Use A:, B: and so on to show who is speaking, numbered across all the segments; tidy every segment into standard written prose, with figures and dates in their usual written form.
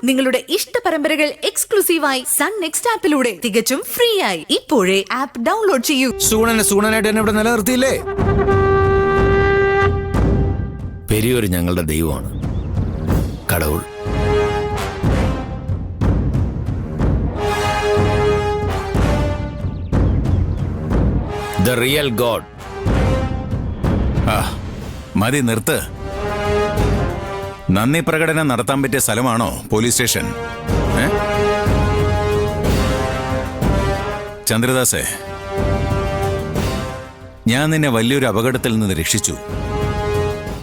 A: നിങ്ങളുടെ ഇഷ്ട പരമ്പരകൾ എക്സ്ക്ലൂസീവായി സൺ നെക്സ്റ്റ് ആപ്പിലൂടെ തികച്ചും ഫ്രീ ആയി ഇപ്പോഴേ ആപ്പ് ഡൗൺലോഡ് ചെയ്യൂ.
B: സൂണനായിട്ട് എന്നെ ഇവിടെ നിലനിർത്തിയില്ലേ? പെരിയൊരു ഞങ്ങളുടെ ദൈവമാണ്, കടവുൾ. The real God.
C: മതി, നിർത്ത്. നന്ദി പ്രകടനം നടത്താൻ പറ്റിയ സ്ഥലമാണോ പോലീസ് സ്റ്റേഷൻ? ചന്ദ്രദാസേ, ഞാൻ നിന്നെ വലിയൊരു അപകടത്തിൽ നിന്ന് രക്ഷിച്ചു.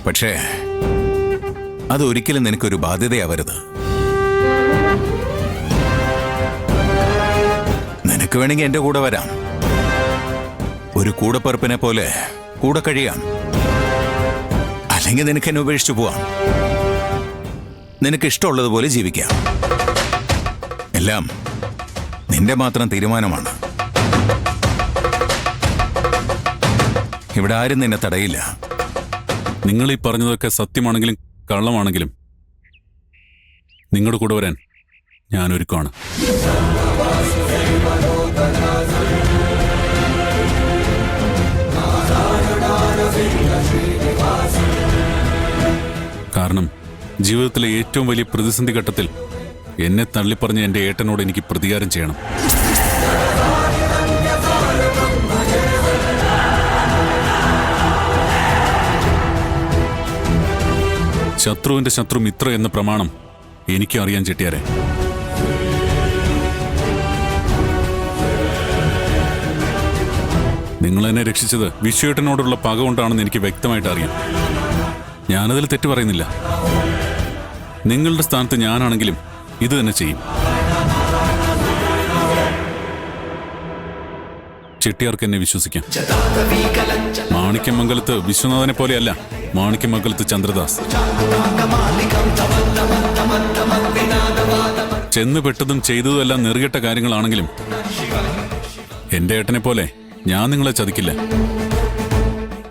C: പക്ഷേ അതൊരിക്കലും നിനക്കൊരു ബാധ്യതയാവരുത്. നിനക്ക് വേണമെങ്കിൽ എന്റെ കൂടെ വരാം. ഒരു കൂടപ്പറപ്പിനെ പോലെ കൂടെ കഴിയാം. അല്ലെങ്കിൽ നിനക്ക് എന്നെ ഉപേക്ഷിച്ചു പോവാം. നിനക്ക് ഇഷ്ടമുള്ളതുപോലെ ജീവിക്കാം. എല്ലാം നിന്റെ മാത്രം തീരുമാനമാണ്. ഇവിടെ ആരും നിന്നെ തടയില്ല.
D: നിങ്ങൾ ഈ പറഞ്ഞതൊക്കെ സത്യമാണെങ്കിലും കള്ളമാണെങ്കിലും നിങ്ങളുടെ കൂടെ വരാൻ ഞാൻ ഒരുക്കമാണ്. കാരണം ജീവിതത്തിലെ ഏറ്റവും വലിയ പ്രതിസന്ധി ഘട്ടത്തിൽ എന്നെ തള്ളിപ്പറഞ്ഞ എൻ്റെ ഏട്ടനോട് എനിക്ക് പ്രതികാരം ചെയ്യണം. ശത്രുവിന്റെ ശത്രു മിത്ര എന്ന പ്രമാണം എനിക്ക് അറിയാൻ ചെട്ടിയാരെ. നിങ്ങൾ എന്നെ രക്ഷിച്ചത് വിശ്വേട്ടനോടുള്ള പക കൊണ്ടാണെന്ന് എനിക്ക് വ്യക്തമായിട്ട് അറിയാം. ഞാനതിൽ തെറ്റു പറയുന്നില്ല. നിങ്ങളുടെ സ്ഥാനത്ത് ഞാനാണെങ്കിലും ഇത് തന്നെ ചെയ്യും. ചെട്ടിയാർക്ക് എന്നെ വിശ്വസിക്കാം. മാണിക്യമംഗലത്ത് വിശ്വനാഥനെ പോലെയല്ല മാണിക്യമംഗലത്ത് ചന്ദ്രദാസ്. ചെന്ന് പെട്ടതും ചെയ്തതുമെല്ലാം നെറുകെട്ട കാര്യങ്ങളാണെങ്കിലും എന്റെ ഏട്ടനെ പോലെ ഞാൻ നിങ്ങളെ ചതിക്കില്ല.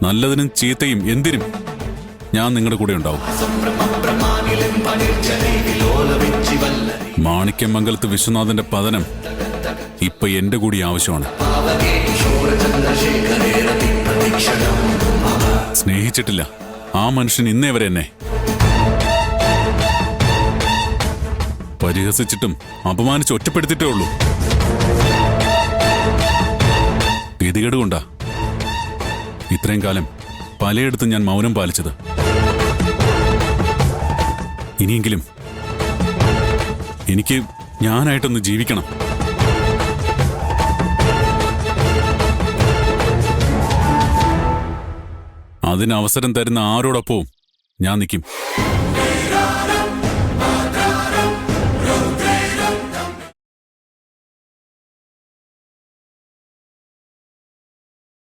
D: നല്ലതിനും ചീത്തയും എന്തിനും ഞാൻ നിങ്ങളുടെ കൂടെ ഉണ്ടാവും. മാണിക്യമംഗലത്ത് വിശ്വനാഥന്റെ പതനം ഇപ്പൊ എന്റെ കൂടി ആവശ്യമാണ്. സ്നേഹിച്ചിട്ടില്ല ആ മനുഷ്യൻ ഇന്നേ വരെ എന്നെ. പരിഹസിച്ചിട്ടും അപമാനിച്ച് ഒറ്റപ്പെടുത്തിയിട്ടേ ഉള്ളൂ. ഗതികേട് കൊണ്ടാ ഇത്രയും കാലം പലയിടത്തും ഞാൻ മൗനം പാലിച്ചത്. ഇനിയെങ്കിലും എനിക്ക് ഞാനായിട്ടൊന്ന് ജീവിക്കണം. അതിന് അവസരം തരുന്ന ആരോടൊപ്പവും ഞാൻ നിൽക്കും.